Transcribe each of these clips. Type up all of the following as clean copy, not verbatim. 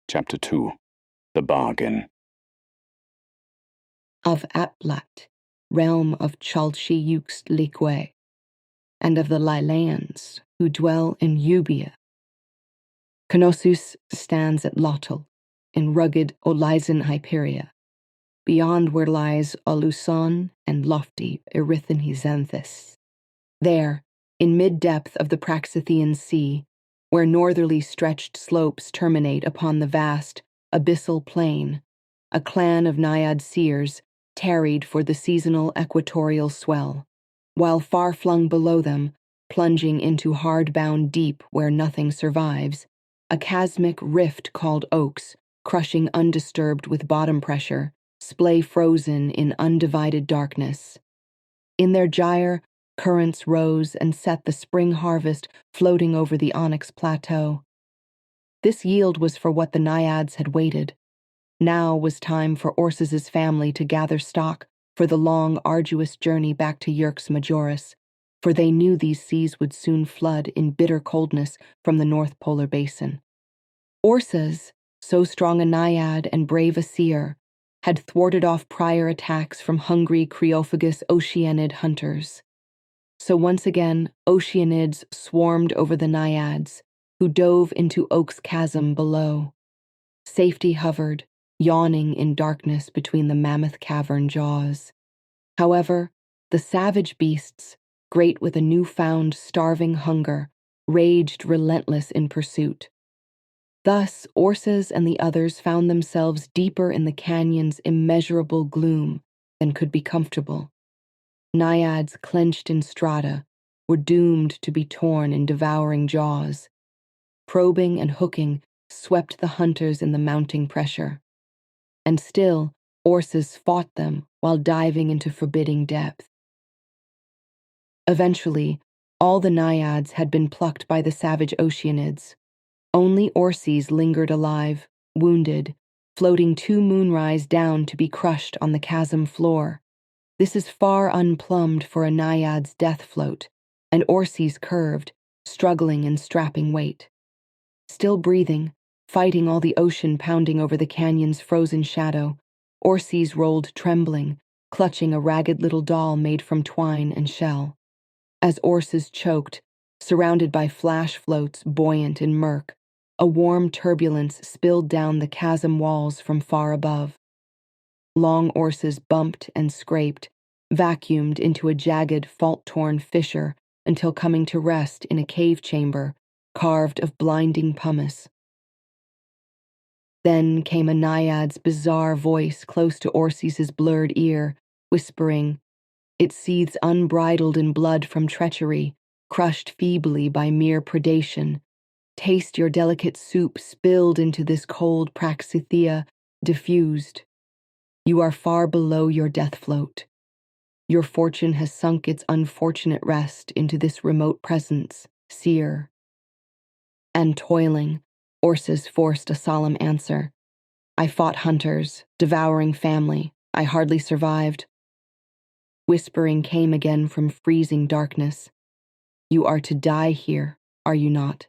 Chapter 2. The Bargain. Of Atblat, realm of Chalchi-Uxt-Lique, and of the Lilands who dwell in Eubea. Knossos stands at Lottal, in rugged Olyzan Hyperia, beyond where lies Oluson and lofty Erythenhizanthus. There, in mid-depth of the Praxithian Sea, where northerly stretched slopes terminate upon the vast, abyssal plain, a clan of Naiad seers tarried for the seasonal equatorial swell, while far-flung below them, plunging into hard-bound deep where nothing survives, a chasmic rift called Oaks, crushing undisturbed with bottom pressure, splay frozen in undivided darkness. In their gyre, currents rose and set the spring harvest floating over the onyx plateau. This yield was for what the Naiads had waited. Now was time for Orces' family to gather stock for the long, arduous journey back to Yerkes Majoris, for they knew these seas would soon flood in bitter coldness from the North Polar Basin. Orces, so strong a Naiad and brave a seer, had thwarted off prior attacks from hungry Creophagous Oceanid hunters. So once again, Oceanids swarmed over the Naiads, who dove into Oak's chasm below. Safety hovered, yawning in darkness between the mammoth cavern jaws. However, the savage beasts, great with a newfound starving hunger, raged relentless in pursuit. Thus, Orces and the others found themselves deeper in the canyon's immeasurable gloom than could be comfortable. Naiads clenched in strata were doomed to be torn in devouring jaws. Probing and hooking swept the hunters in the mounting pressure. And still, Orces fought them while diving into forbidding depth. Eventually, all the Naiads had been plucked by the savage Oceanids. Only Orces lingered alive, wounded, floating 2 moonrise down to be crushed on the chasm floor. This is far unplumbed for a Naiad's death float, and Orces curved, struggling in strapping weight. Still breathing, fighting all the ocean pounding over the canyon's frozen shadow, Orces rolled trembling, clutching a ragged little doll made from twine and shell. As Orces choked, surrounded by flash floats buoyant in murk, a warm turbulence spilled down the chasm walls from far above. Long Orces bumped and scraped, vacuumed into a jagged, fault-torn fissure until coming to rest in a cave chamber carved of blinding pumice. Then came a Naiad's bizarre voice close to Orces' blurred ear, whispering, "It seethes unbridled in blood from treachery, crushed feebly by mere predation. Taste your delicate soup spilled into this cold Praxithea, diffused. You are far below your death float. Your fortune has sunk its unfortunate rest into this remote presence, seer." And toiling, Orces forced a solemn answer. "I fought hunters, devouring family. I hardly survived." Whispering came again from freezing darkness. "You are to die here, are you not?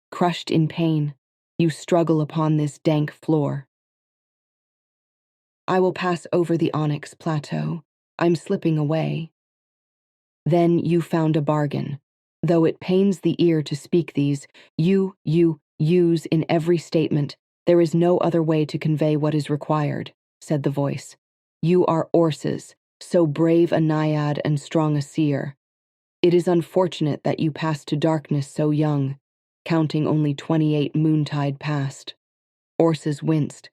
Crushed in pain, you struggle upon this dank floor." "I will pass over the onyx plateau. I'm slipping away." "Then you found a bargain. Though it pains the ear to speak these, you use in every statement, there is no other way to convey what is required," said the voice. "You are Orces, so brave a Naiad and strong a seer. It is unfortunate that you passed to darkness so young, counting only 28 moontide past." Orces winced.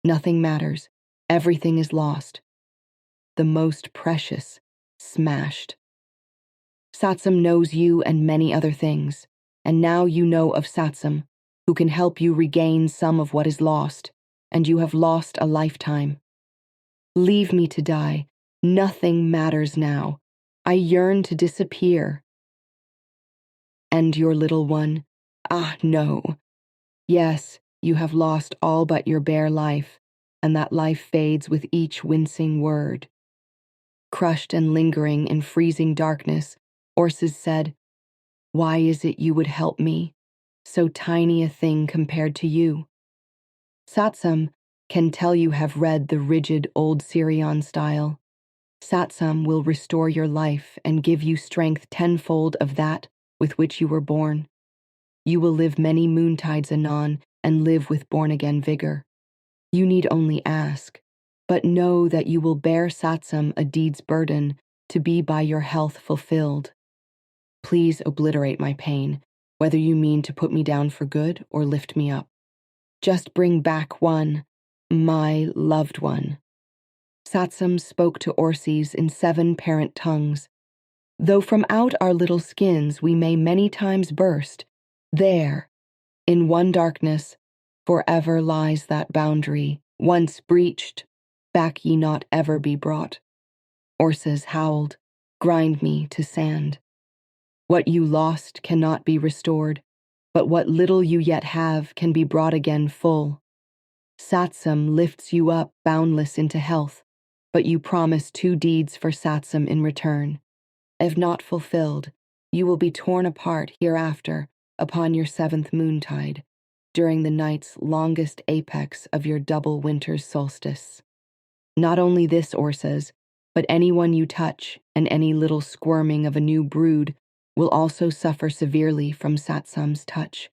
"Nothing matters. Everything is lost. The most precious, smashed. Satsum knows you and many other things, and now you know of Satsum, who can help you regain some of what is lost, and you have lost a lifetime. Leave me to die. Nothing matters now. I yearn to disappear." "And your little one? Ah, no. Yes, you have lost all but your bare life, and that life fades with each wincing word." Crushed and lingering in freezing darkness, Orces said, "Why is it you would help me? So tiny a thing compared to you. Satsam can tell you have read the rigid old Scceereon style. Satsam will restore your life and give you strength tenfold of that with which you were born. You will live many moontides anon and live with born-again vigor. You need only ask, but know that you will bear Satsam a deed's burden to be by your health fulfilled. Please obliterate my pain, whether you mean to put me down for good or lift me up. Just bring back one, my loved one. Satsam spoke to Orces in 7 parent tongues. Though from out our little skins we may many times burst, there, in one darkness, forever lies that boundary, once breached, back ye not ever be brought. Orces howled, grind me to sand. What you lost cannot be restored, but what little you yet have can be brought again full. Satsam lifts you up boundless into health, but you promise 2 deeds for Satsam in return. If not fulfilled, you will be torn apart hereafter upon your 7th moontide, during the night's longest apex of your double winter's solstice. Not only this, Orces, but anyone you touch and any little squirming of a new brood will also suffer severely from Satsam's touch.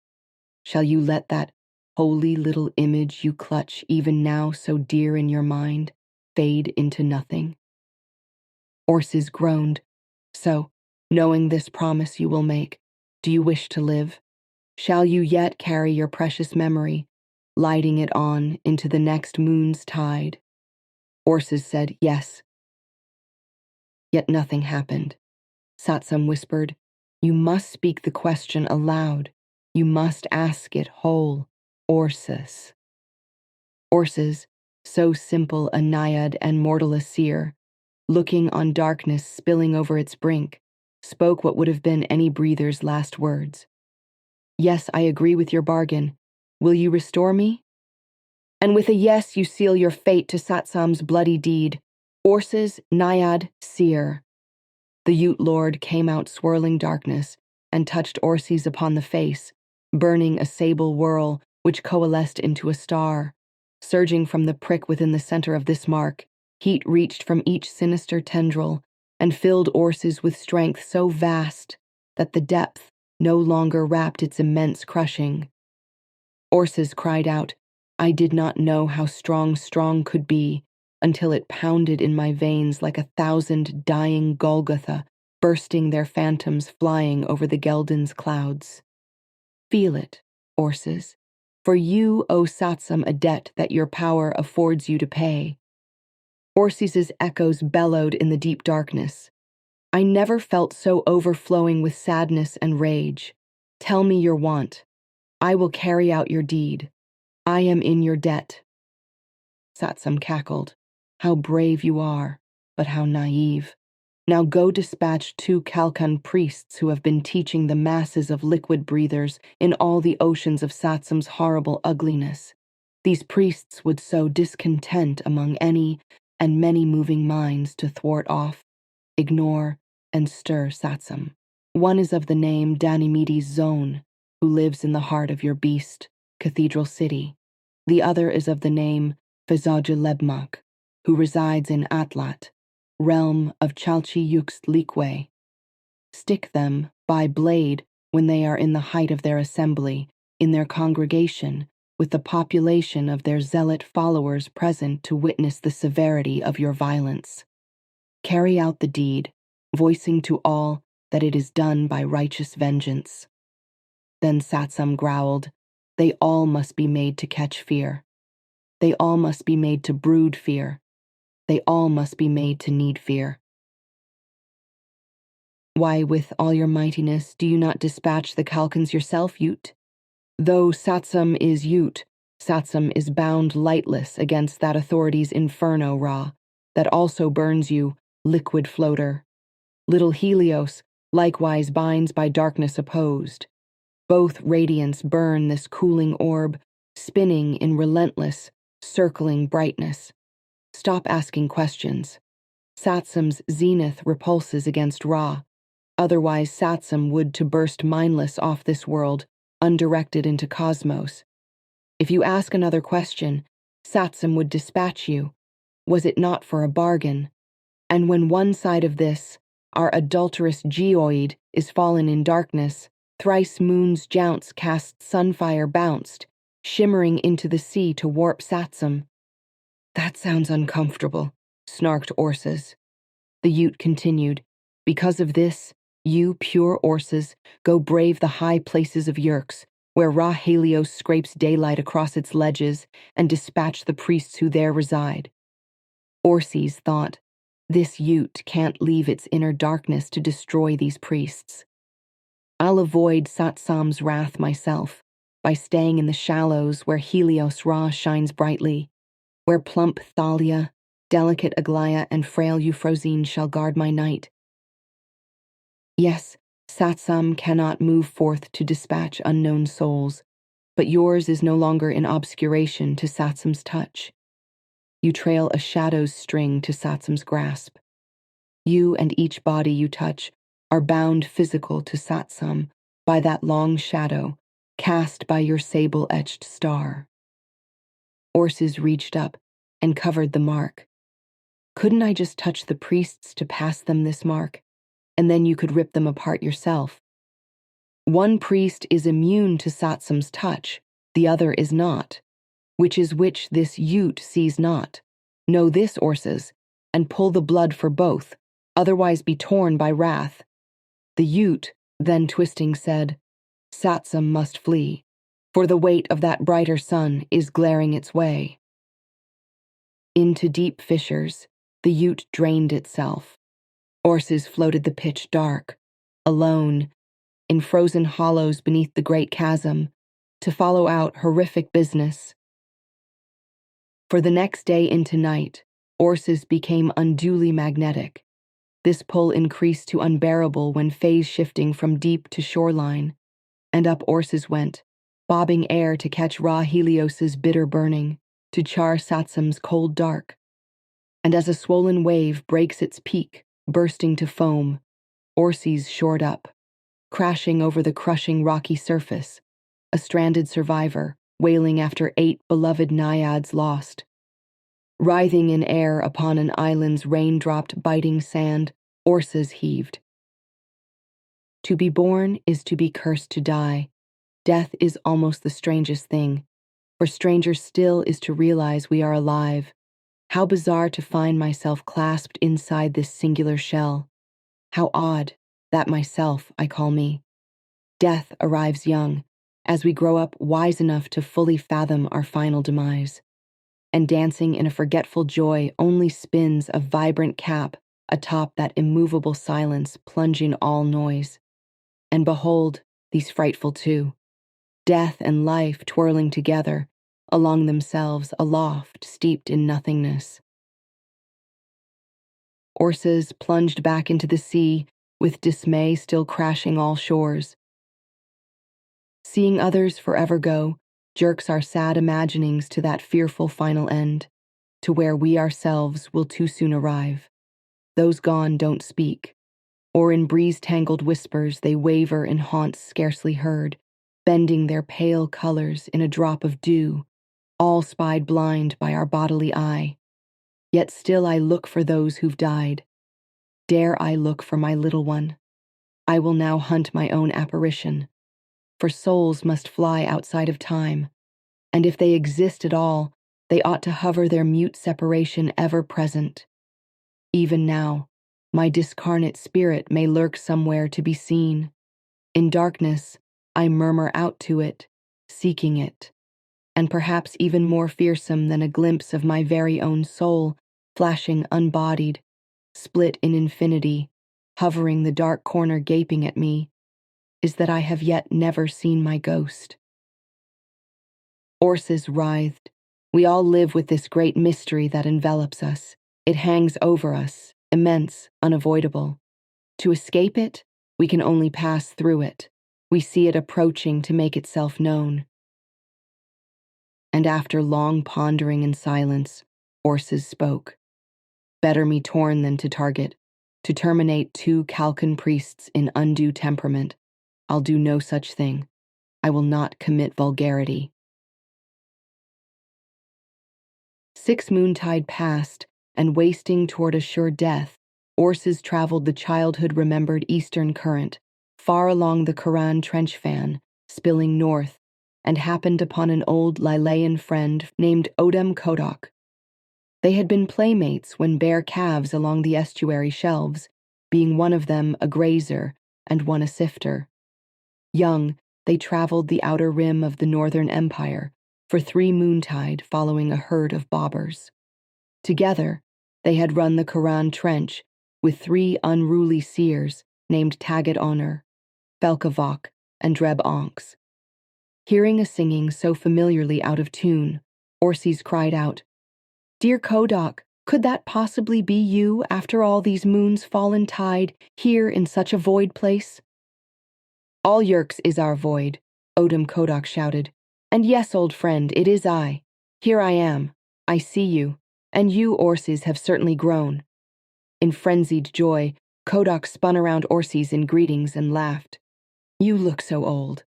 Shall you let that holy little image you clutch even now so dear in your mind fade into nothing? Orces groaned. So, knowing this promise you will make, do you wish to live? Shall you yet carry your precious memory, lighting it on into the next moon's tide? Orces said yes. Yet nothing happened. Satsam whispered, you must speak the question aloud. You must ask it whole, Orces. Orces, so simple a Naiad and mortal a seer, looking on darkness spilling over its brink, spoke what would have been any breather's last words. Yes, I agree with your bargain. Will you restore me? And with a yes you seal your fate to Satsam's bloody deed. Orces, Naiad, seer. The Uudt lord came out swirling darkness and touched Orces upon the face, burning a sable whirl which coalesced into a star. Surging from the prick within the center of this mark, heat reached from each sinister tendril and filled Orces with strength so vast that the depth no longer wrapped its immense crushing. Orces cried out, I did not know how strong could be until it pounded in my veins like 1,000 dying Golgotha, bursting their phantoms flying over the Gelden's clouds. Feel it, Orces, for you owe Satsam a debt that your power affords you to pay. Orces' echoes bellowed in the deep darkness. I never felt so overflowing with sadness and rage. Tell me your want. I will carry out your deed. I am in your debt. Satsam cackled. How brave you are, but how naive. Now go dispatch 2 Kalkan priests who have been teaching the masses of liquid breathers in all the oceans of Satsam's horrible ugliness. These priests would sow discontent among any and many moving minds to thwart off, ignore, and stir Satsam. One is of the name Danimedes Zone, who lives in the heart of your beast, Cathedral City. The other is of the name Fezajalebmak, who resides in Atlat, realm of Chalchi-Yuxt-Likwe. Stick them by blade when they are in the height of their assembly, in their congregation, with the population of their zealot followers present to witness the severity of your violence. Carry out the deed, voicing to all that it is done by righteous vengeance. Then Satsam growled, they all must be made to catch fear. They all must be made to brood fear. They all must be made to need fear. Why, with all your mightiness, do you not dispatch the Kalkans yourself, Uudt? Though Satsam is Uudt, Satsam is bound lightless against that authority's inferno, Ra, that also burns you, liquid floater. Little Helios likewise binds by darkness opposed. Both radiance burn this cooling orb, spinning in relentless, circling brightness. Stop asking questions. Satsam's zenith repulses against Ra. Otherwise Satsam would to burst mindless off this world, undirected into cosmos. If you ask another question, Satsum would dispatch you. Was it not for a bargain? And when one side of this, our adulterous geoid, is fallen in darkness, thrice moon's jounce cast sunfire bounced, shimmering into the sea to warp Satsum. That sounds uncomfortable, snarked Orces. The Uudt continued, because of this, you, pure Orces, go brave the high places of Yerks, where raw Helios scrapes daylight across its ledges, and dispatch the priests who there reside. Orces thought, this Uudt can't leave its inner darkness to destroy these priests. I'll avoid Satsam's wrath myself, by staying in the shallows where Helios Ra shines brightly, where plump Thalia, delicate Aglaia, and frail Euphrosyne shall guard my night. Yes, Satsam cannot move forth to dispatch unknown souls, but yours is no longer in obscuration to Satsam's touch. You trail a shadow's string to Satsam's grasp. You and each body you touch are bound physical to Satsam by that long shadow cast by your sable-etched star. Orces reached up and covered the mark. Couldn't I just touch the priests to pass them this mark, and then you could rip them apart yourself? One priest is immune to Satsam's touch, the other is not. Which is which this Uudt sees not. Know this, Orces, and pull the blood for both, otherwise be torn by wrath. The Uudt, then twisting, said, Satsam must flee, for the weight of that brighter sun is glaring its way. Into deep fissures, the Uudt drained itself. Orces floated the pitch dark, alone, in frozen hollows beneath the great chasm, to follow out horrific business. For the next day into night, Orces became unduly magnetic. This pull increased to unbearable when phase shifting from deep to shoreline, and up Orces went, bobbing air to catch raw Helios's bitter burning, to char Satsam's cold dark. And as a swollen wave breaks its peak, bursting to foam, Orces shored up, crashing over the crushing rocky surface, a stranded survivor, wailing after 8 beloved Naiads lost. Writhing in air upon an island's rain-dropped biting sand, Orces heaved. To be born is to be cursed to die. Death is almost the strangest thing, for stranger still is to realize we are alive. How bizarre to find myself clasped inside this singular shell. How odd that myself I call me. Death arrives young, as we grow up wise enough to fully fathom our final demise. And dancing in a forgetful joy only spins a vibrant cap atop that immovable silence plunging all noise. And behold, these frightful two, death and life twirling together, along themselves aloft, steeped in nothingness. Orces plunged back into the sea, with dismay still crashing all shores. Seeing others forever go jerks our sad imaginings to that fearful final end, to where we ourselves will too soon arrive. Those gone don't speak, or in breeze-tangled whispers they waver in haunts scarcely heard, bending their pale colors in a drop of dew, all spied blind by our bodily eye. Yet still I look for those who've died. Dare I look for my little one? I will now hunt my own apparition, for souls must fly outside of time, and if they exist at all, they ought to hover their mute separation ever present. Even now, my discarnate spirit may lurk somewhere to be seen. In darkness, I murmur out to it, seeking it, and perhaps even more fearsome than a glimpse of my very own soul, flashing unbodied, split in infinity, hovering the dark corner gaping at me, is that I have yet never seen my ghost. Orces writhed. We all live with this great mystery that envelops us. It hangs over us, immense, unavoidable. To escape it, we can only pass through it. We see it approaching to make itself known. And after long pondering in silence, Orces spoke. Better me torn than to target. To terminate 2 Calcan priests in undue temperament, I'll do no such thing. I will not commit vulgarity. 6 moontide passed, and wasting toward a sure death, Orces traveled the childhood-remembered eastern current, far along the Quran trench fan, spilling north, and happened upon an old Lilean friend named Odem Codoc. They had been playmates when bare calves along the estuary shelves, being one of them a grazer and one a sifter. Young, they traveled the outer rim of the northern empire, for 3 moontide following a herd of bobbers. Together, they had run the Quran trench with 3 unruly seers named Tagged Honor, Felkavok, and Dreb Onks. Hearing a singing so familiarly out of tune, Orces cried out, "Dear Codoc, could that possibly be you after all these moons fallen tide here in such a void place?" "All Yerkes is our void," Odem Codoc shouted. "And yes, old friend, it is I. Here I am. I see you, and you, Orces, have certainly grown." In frenzied joy, Codoc spun around Orces in greetings and laughed. "You look so old."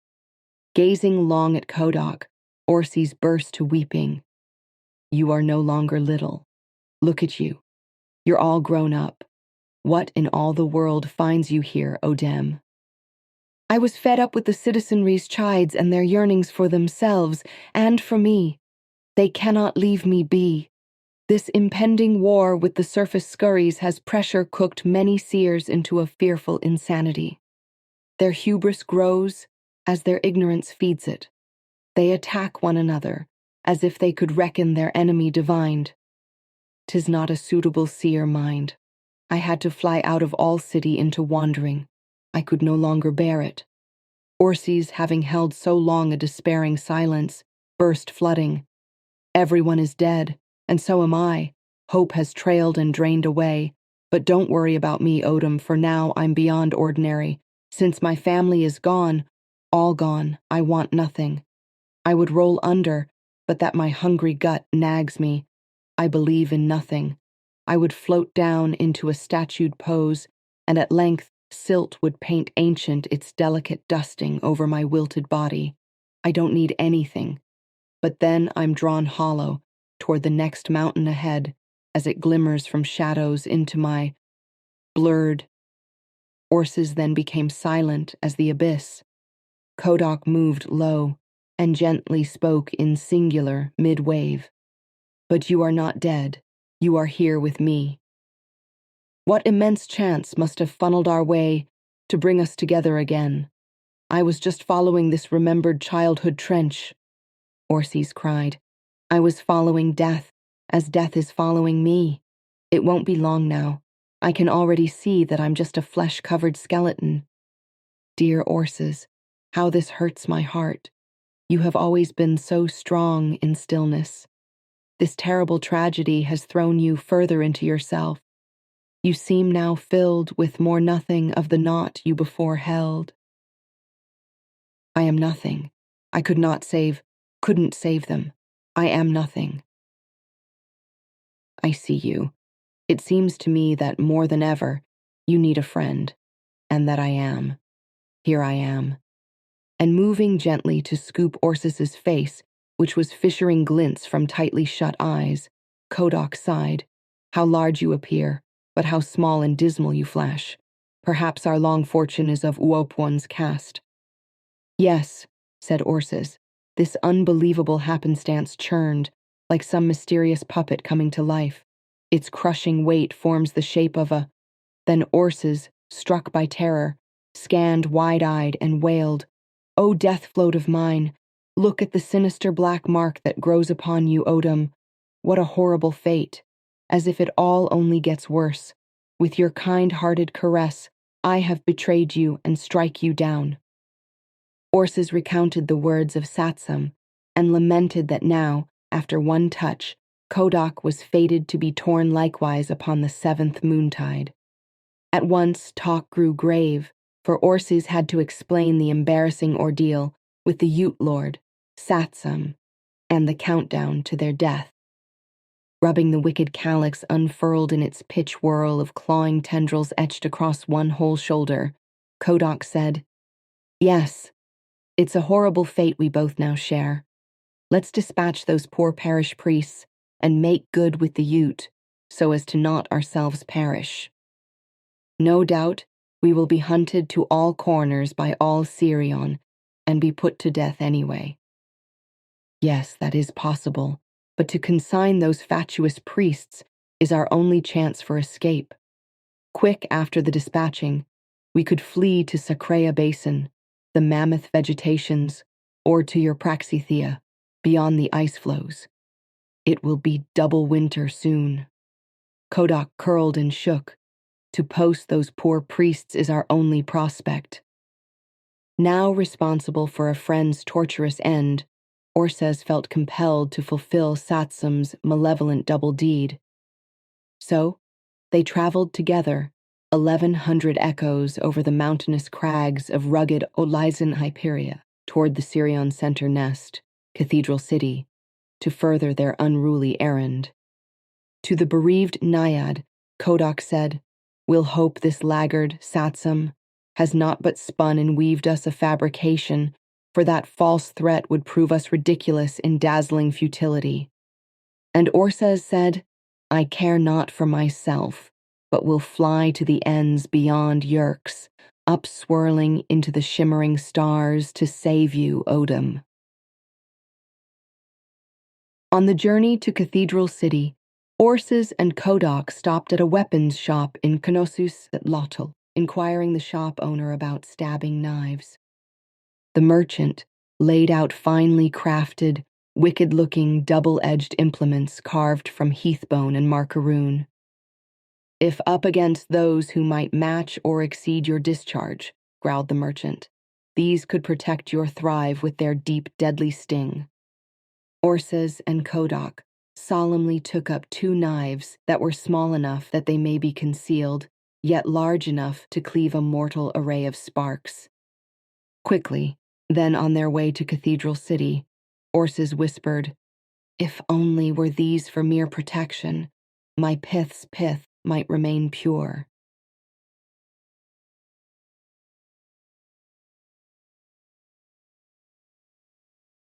Gazing long at Codoc, Orces burst to weeping. "You are no longer little. Look at you. You're all grown up. What in all the world finds you here, Odem?" "I was fed up with the citizenry's chides and their yearnings for themselves and for me. They cannot leave me be. This impending war with the surface scurries has pressure-cooked many seers into a fearful insanity. Their hubris grows as their ignorance feeds it. They attack one another, as if they could reckon their enemy divined. 'Tis not a suitable seer mind. I had to fly out of all city into wandering. I could no longer bear it." Orces, having held so long a despairing silence, burst flooding. "Everyone is dead, and so am I. Hope has trailed and drained away. But don't worry about me, Odem, for now I'm beyond ordinary. Since my family is gone, all gone, I want nothing. I would roll under, but that my hungry gut nags me. I believe in nothing. I would float down into a statued pose, and at length silt would paint ancient its delicate dusting over my wilted body. I don't need anything. But then I'm drawn hollow toward the next mountain ahead as it glimmers from shadows into my blurred." Orces then became silent as the abyss. Codoc moved low and gently spoke in singular mid-wave. "But you are not dead. You are here with me. What immense chance must have funneled our way to bring us together again. I was just following this remembered childhood trench." Orces cried. "I was following death, as death is following me. It won't be long now. I can already see that I'm just a flesh-covered skeleton. Dear Orces, how this hurts my heart. You have always been so strong in stillness. This terrible tragedy has thrown you further into yourself. You seem now filled with more nothing of the naught you before held." "I am nothing. I couldn't save them. I am nothing." "I see you. It seems to me that more than ever, you need a friend, and that I am. Here I am." And moving gently to scoop Orces's face, which was fissuring glints from tightly shut eyes, Codoc sighed. "How large you appear, but how small and dismal you flash. Perhaps our long fortune is of Uuoht's cast." "Yes," said Orces. This unbelievable happenstance churned, like some mysterious puppet coming to life. Its crushing weight forms the shape of a... Then Orces, struck by terror, scanned wide-eyed and wailed, "O death float of mine, look at the sinister black mark that grows upon you, Odem. What a horrible fate. As if it all only gets worse. With your kind-hearted caress, I have betrayed you and strike you down." Orces recounted the words of Satsam and lamented that now, after one touch, Codoc was fated to be torn likewise upon the 7th moontide. At once talk grew grave, for Orces had to explain the embarrassing ordeal with the Uudt lord, Satsam, and the countdown to their death. Rubbing the wicked calyx unfurled in its pitch whirl of clawing tendrils etched across one whole shoulder, Codoc said, "Yes, it's a horrible fate we both now share. Let's dispatch those poor parish priests and make good with the Uudt, so as to not ourselves perish. No doubt we will be hunted to all corners by all Scceereon and be put to death anyway. Yes, that is possible, but to consign those fatuous priests is our only chance for escape. Quick after the dispatching, we could flee to Scceereon Basin, the mammoth vegetations, or to your Praxithea, beyond the ice floes. It will be double winter soon. Codoc curled and shook. To post those poor priests is our only prospect. Now responsible for a friend's torturous end, Orces felt compelled to fulfill Satsum's malevolent double deed. So, they traveled together, 1,100 echoes over the mountainous crags of rugged Hyperia, toward the Scceereon center nest, Cathedral City, to further their unruly errand. To the bereaved Naiad, Codoc said, "We'll hope this laggard, Satsum, has not but spun and weaved us a fabrication, for that false threat would prove us ridiculous in dazzling futility." And Orces said, "I care not for myself, but will fly to the ends beyond Yerkes, upswirling into the shimmering stars to save you, Odem." On the journey to Cathedral City, Orces and Codoc stopped at a weapons shop in Canosus at Lottel, inquiring the shop owner about stabbing knives. The merchant laid out finely crafted, wicked-looking double-edged implements carved from heathbone and marcaroon. "If up against those who might match or exceed your discharge," growled the merchant, "these could protect your thrive with their deep, deadly sting." Orces and Codoc solemnly took up 2 knives that were small enough that they may be concealed, yet large enough to cleave a mortal array of sparks. Quickly, then on their way to Cathedral City, Orces whispered, "If only were these for mere protection, my pith's pith might remain pure."